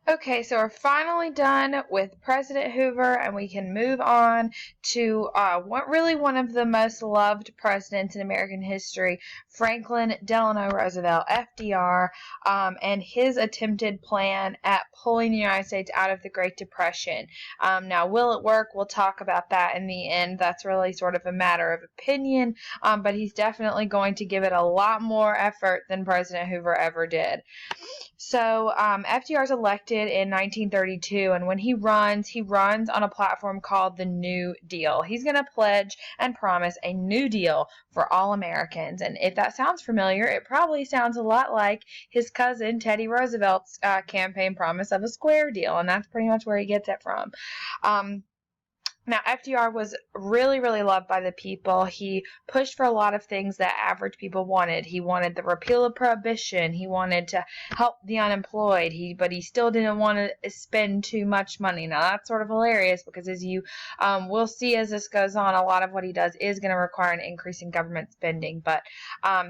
Okay, so we're finally done with President Hoover, and we can move on to one of the most loved presidents in American history, Franklin Delano Roosevelt, FDR, and his attempted plan at pulling the United States out of the Great Depression. Now, will it work? We'll talk about that in the end. That's really sort of a matter of opinion, but he's definitely going to give it a lot more effort than President Hoover ever did. So FDR is elected in 1932, and when he runs on a platform called the New Deal. He's going to pledge and promise a New Deal for all Americans. And if that sounds familiar, it probably sounds a lot like his cousin Teddy Roosevelt's campaign promise of a square deal, and that's pretty much where he gets it from. Now, FDR was really, really loved by the people. He pushed for a lot of things that average people wanted. He wanted the repeal of prohibition. He wanted to help the unemployed. But he still didn't want to spend too much money. Now, that's sort of hilarious because as you will see as this goes on, a lot of what he does is going to require an increase in government spending. But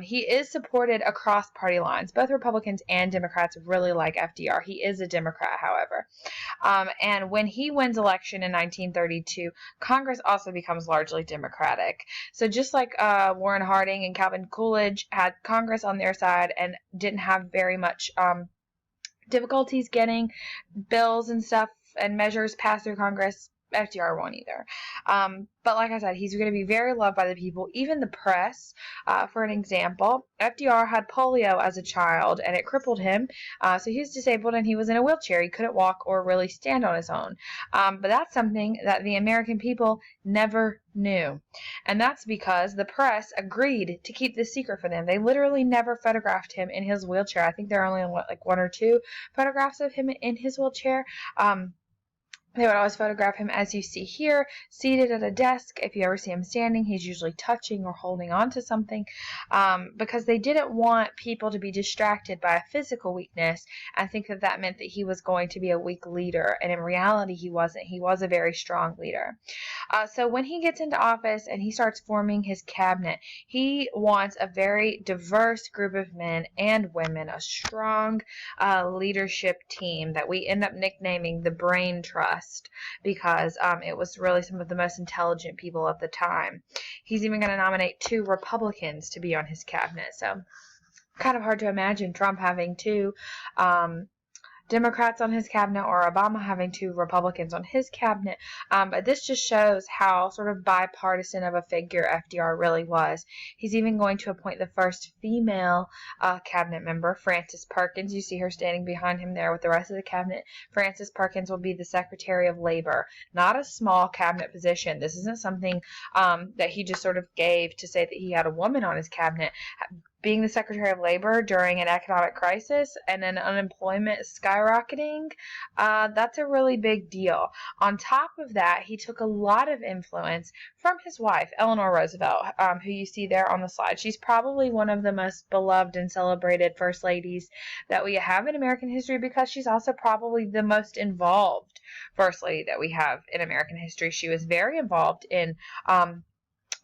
he is supported across party lines. Both Republicans and Democrats really like FDR. He is a Democrat, however. And when he wins election in 1932, Congress also becomes largely Democratic. So just like Warren Harding and Calvin Coolidge had Congress on their side and didn't have very much difficulties getting bills and stuff and measures passed through Congress, FDR won't either. But like I said, he's going to be very loved by the people, even the press. For an example, FDR had polio as a child, and it crippled him. So he was disabled, and he was in a wheelchair. He couldn't walk or really stand on his own. But that's something that the American people never knew. And that's because the press agreed to keep this secret for them. They literally never photographed him in his wheelchair. I think there are only like one or two photographs of him in his wheelchair. They would always photograph him as you see here, seated at a desk. If you ever see him standing, he's usually touching or holding on to something, because they didn't want people to be distracted by a physical weakness and think that that meant that he was going to be a weak leader. And in reality, he wasn't. He was a very strong leader. So when he gets into office and he starts forming his cabinet, he wants a very diverse group of men and women, a strong leadership team that we end up nicknaming the Brain Trust because it was really some of the most intelligent people at the time. He's even going to nominate 2 Republicans to be on his cabinet. So kind of hard to imagine Trump having 2 Democrats on his cabinet or Obama having 2 Republicans on his cabinet. But this just shows how sort of bipartisan of a figure FDR really was. He's even going to appoint the first female cabinet member, Frances Perkins. You see her standing behind him there with the rest of the cabinet. Frances Perkins will be the Secretary of Labor. Not a small cabinet position. This isn't something that he just sort of gave to say that he had a woman on his cabinet. Being the Secretary of Labor during an economic crisis and then unemployment skyrocketing, that's a really big deal. On top of that, he took a lot of influence from his wife, Eleanor Roosevelt, who you see there on the slide. She's probably one of the most beloved and celebrated first ladies that we have in American history because she's also probably the most involved first lady that we have in American history. She was very involved in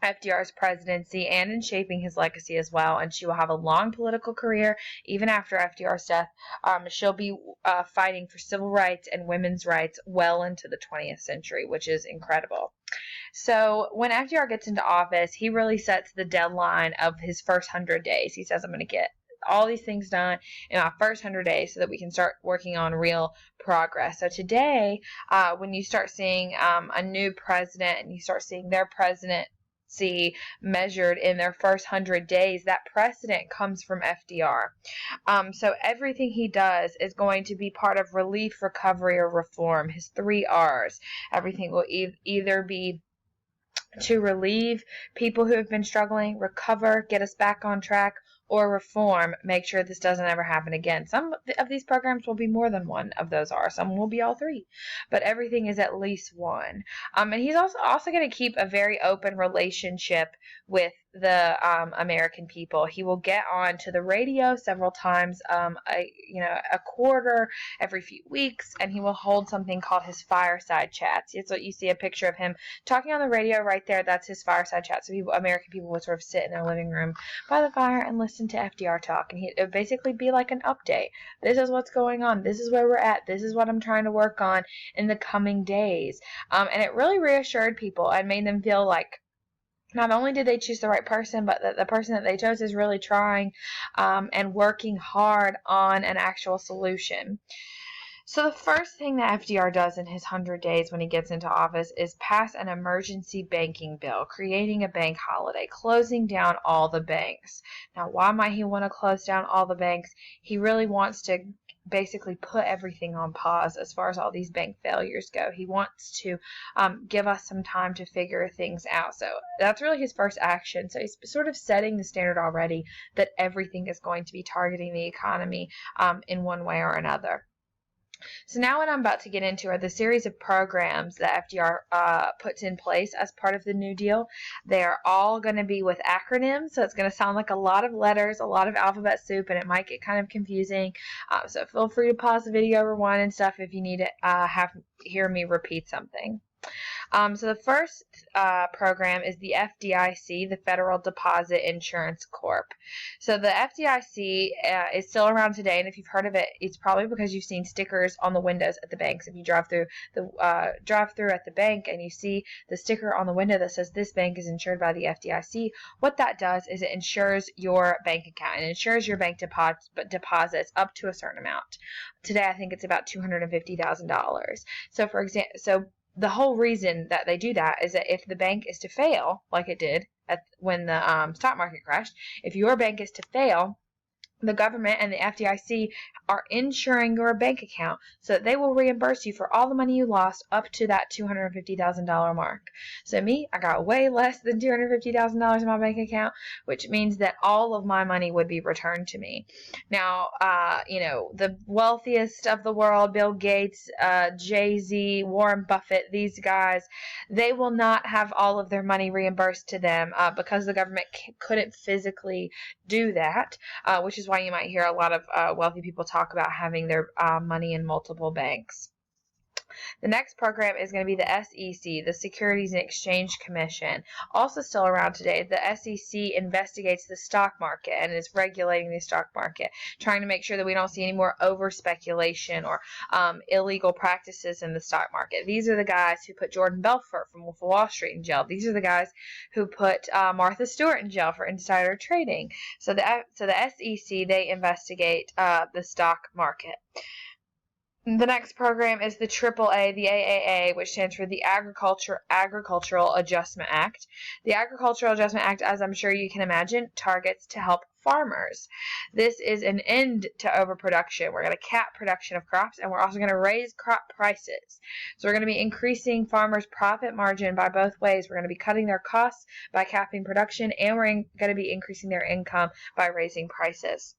FDR's presidency and in shaping his legacy as well, and she will have a long political career even after FDR's death. She'll be fighting for civil rights and women's rights well into the 20th century, which is incredible. So when FDR gets into office, he really sets the deadline of his first 100 days. He says, I'm going to get all these things done in our first 100 days so that we can start working on real progress. So today, when you start seeing a new president and you start seeing their presidency measured in their first 100 days, that precedent comes from FDR. So everything he does is going to be part of relief, recovery, or reform, his 3 R's. Everything will either be to relieve people who have been struggling, recover, get us back on track, or reform, make sure this doesn't ever happen again. Some of these programs will be more than one of those are. Some will be all 3. But everything is at least one. And he's also going to keep a very open relationship with the American people. He will get on to the radio several times a quarter, every few weeks, and he will hold something called his fireside chats. It's what you see a picture of him talking on the radio right there. That's his fireside chat. So American people would sort of sit in their living room by the fire and listen to FDR talk, and it would basically be like an update. This is what's going on. This is where we're at. This is what I'm trying to work on in the coming days. And it really reassured people and made them feel like not only did they choose the right person, but that the person that they chose is really trying and working hard on an actual solution. So the first thing that FDR does in his 100 days when he gets into office is pass an emergency banking bill, creating a bank holiday, closing down all the banks. Now, why might he want to close down all the banks? He really wants to basically put everything on pause as far as all these bank failures go. He wants to give us some time to figure things out. So that's really his first action. So he's sort of setting the standard already that everything is going to be targeting the economy in one way or another. So now what I'm about to get into are the series of programs that FDR puts in place as part of the New Deal. They are all going to be with acronyms, so it's going to sound like a lot of letters, a lot of alphabet soup, and it might get kind of confusing. So feel free to pause the video, rewind and stuff if you need to hear me repeat something. So the first program is the FDIC, the Federal Deposit Insurance Corp. So the FDIC is still around today, and if you've heard of it, it's probably because you've seen stickers on the windows at the banks. If you drive through at the bank and you see the sticker on the window that says this bank is insured by the FDIC, what that does is it insures your bank account. It insures your bank deposits up to a certain amount. Today, I think it's about $250,000. So for example, the whole reason that they do that is that if the bank is to fail, like it did when the stock market crashed, if your bank is to fail, the government and the FDIC are insuring your bank account so that they will reimburse you for all the money you lost up to that $250,000 mark. So me, I got way less than $250,000 in my bank account, which means that all of my money would be returned to me. Now, the wealthiest of the world, Bill Gates, Jay-Z, Warren Buffett, these guys, they will not have all of their money reimbursed to them because the government couldn't physically do that, which is why you might hear a lot of wealthy people talk about having their money in multiple banks. The next program is going to be the SEC, the Securities and Exchange Commission, also still around today. The SEC investigates the stock market and is regulating the stock market, trying to make sure that we don't see any more over speculation or illegal practices in the stock market. These are the guys who put Jordan Belfort from Wolf of Wall Street in jail. These are the guys who put Martha Stewart in jail for insider trading. So the SEC, they investigate the stock market. The next program is the AAA, the AAA, which stands for the Agricultural Adjustment Act. The Agricultural Adjustment Act, as I'm sure you can imagine, targets to help farmers. This is an end to overproduction. We're going to cap production of crops, and we're also going to raise crop prices. So we're going to be increasing farmers' profit margin by both ways. We're going to be cutting their costs by capping production, and we're going to be increasing their income by raising prices.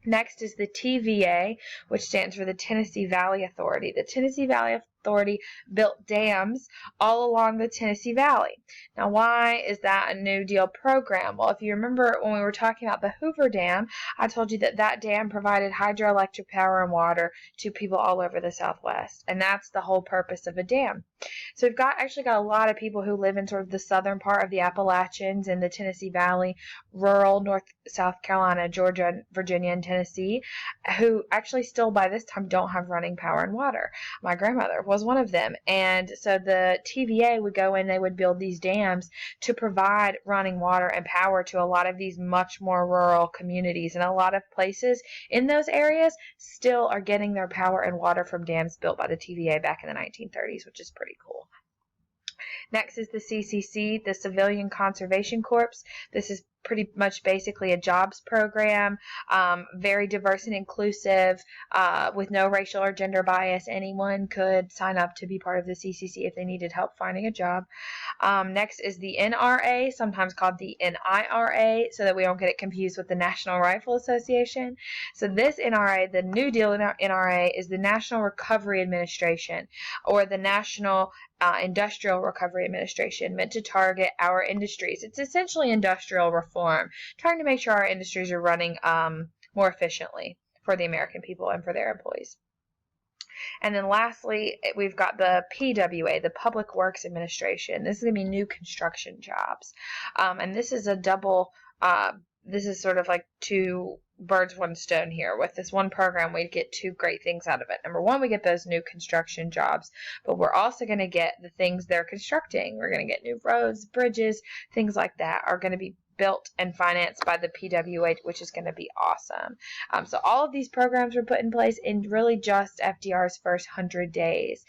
Next is the TVA, which stands for the Tennessee Valley Authority. The Tennessee Valley Authority built dams all along the Tennessee Valley. Now, why is that a New Deal program? Well, if you remember when we were talking about the Hoover Dam, I told you that that dam provided hydroelectric power and water to people all over the Southwest, and that's the whole purpose of a dam. So we've actually got a lot of people who live in sort of the southern part of the Appalachians and the Tennessee Valley, rural North, South Carolina, Georgia, Virginia, and Tennessee, who actually still by this time don't have running power and water. My grandmother was one of them, and so the TVA would go in, they would build these dams to provide running water and power to a lot of these much more rural communities, and a lot of places in those areas still are getting their power and water from dams built by the TVA back in the 1930s, which is pretty cool. Next is the CCC, the Civilian Conservation Corps. This is pretty much basically a jobs program, very diverse and inclusive, with no racial or gender bias. Anyone could sign up to be part of the CCC if they needed help finding a job. Next is the NRA, sometimes called the NIRA, so that we don't get it confused with the National Rifle Association. So this NRA, the New Deal NRA, is the National Recovery Administration, or the National Industrial Recovery Administration, meant to target our industries. It's essentially industrial reform, trying to make sure our industries are running more efficiently for the American people and for their employees. And then lastly, we've got the PWA, the Public Works Administration. This is going to be new construction jobs. And this is a double, this is sort of like two birds, one stone here. With this one program, we get two great things out of it. Number one, we get those new construction jobs, but we're also going to get the things they're constructing. We're going to get new roads, bridges, things like that are going to be built and financed by the PWA, which is going to be awesome. So all of these programs were put in place in really just FDR's first 100 days,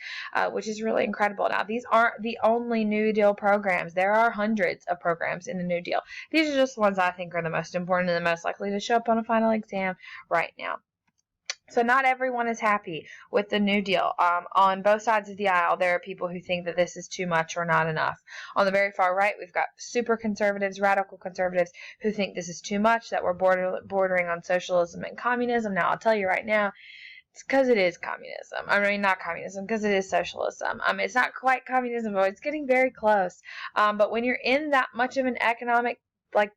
which is really incredible. Now, these aren't the only New Deal programs. There are hundreds of programs in the New Deal. These are just the ones I think are the most important and the most likely to show up on a final exam right now. So not everyone is happy with the New Deal. On both sides of the aisle, there are people who think that this is too much or not enough. On the very far right, we've got super conservatives, radical conservatives, who think this is too much, that we're bordering on socialism and communism. Now, I'll tell you right now, it's because it is communism. I mean, not communism, because it is socialism. It's not quite communism, but it's getting very close. But when you're in that much of an economic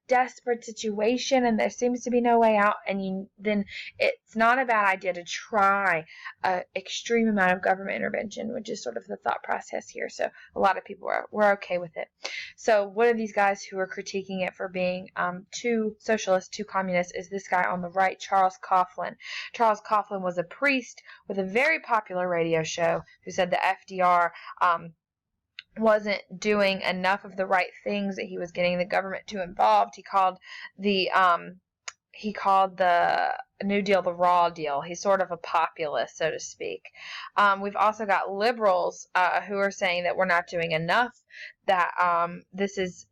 desperate situation and there seems to be no way out, and then it's not a bad idea to try an extreme amount of government intervention, which is sort of the thought process here. So a lot of people were okay with it. So one of these guys who are critiquing it for being too socialist, too communist, is this guy on the right, Charles Coughlin. Charles Coughlin was a priest with a very popular radio show who said that FDR wasn't doing enough of the right things, that he was getting the government too involved. He called the New Deal the raw deal. He's sort of a populist, so to speak. We've also got liberals who are saying that we're not doing enough, that this is,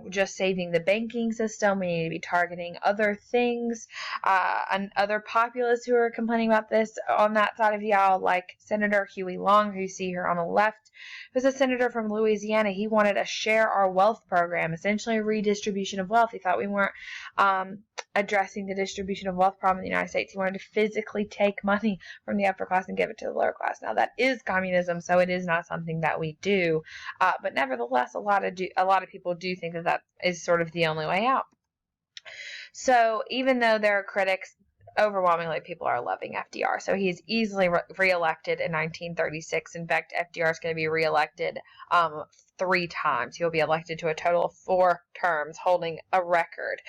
just saving the banking system. We need to be targeting other things. And other populists who are complaining about this on that side of the aisle, like Senator Huey Long, who you see here on the left, who's a senator from Louisiana. He wanted a share our wealth program, essentially a redistribution of wealth. He thought we weren't addressing the distribution of wealth problem in the United States. He wanted to physically take money from the upper class and give it to the lower class. Now, that is communism, so it is not something that we do. But nevertheless, a lot of people do think that is sort of the only way out. So even though there are critics, overwhelmingly people are loving FDR. So he's easily reelected in 1936. In fact, FDR is going to be reelected 3 times. He'll be elected to a total of 4 terms, holding a record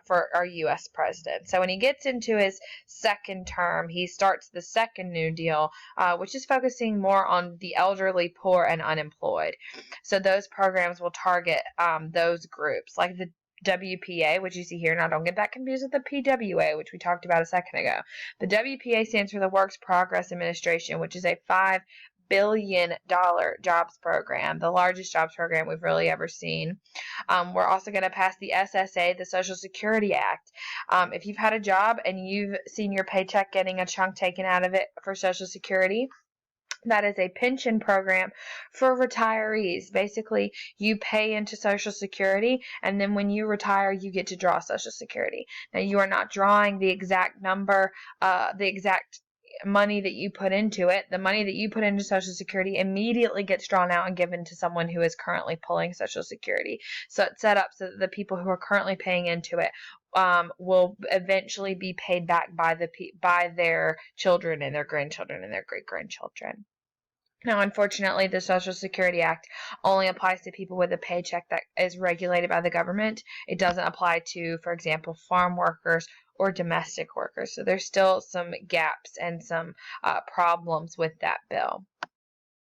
for our U.S. president. So when he gets into his second term, he starts the second New Deal, which is focusing more on the elderly, poor, and unemployed. So those programs will target those groups, like the WPA, which you see here. Now, don't get that confused with the PWA, which we talked about a second ago. The WPA stands for the Works Progress Administration, which is a $5 billion jobs program, the largest jobs program we've really ever seen. We're also going to pass the SSA, the Social Security Act. If you've had a job and you've seen your paycheck getting a chunk taken out of it for Social Security, that is a pension program for retirees. Basically, you pay into Social Security, and then when you retire, you get to draw Social Security. Now, you are not drawing the exact number, the exact money that you put into it. The money that you put into Social Security immediately gets drawn out and given to someone who is currently pulling Social Security. So it's set up so that the people who are currently paying into it will eventually be paid back by their children and their grandchildren and their great-grandchildren. Now, unfortunately, the Social Security Act only applies to people with a paycheck that is regulated by the government. It doesn't apply to, for example, farm workers or domestic workers. So there's still some gaps and some problems with that bill.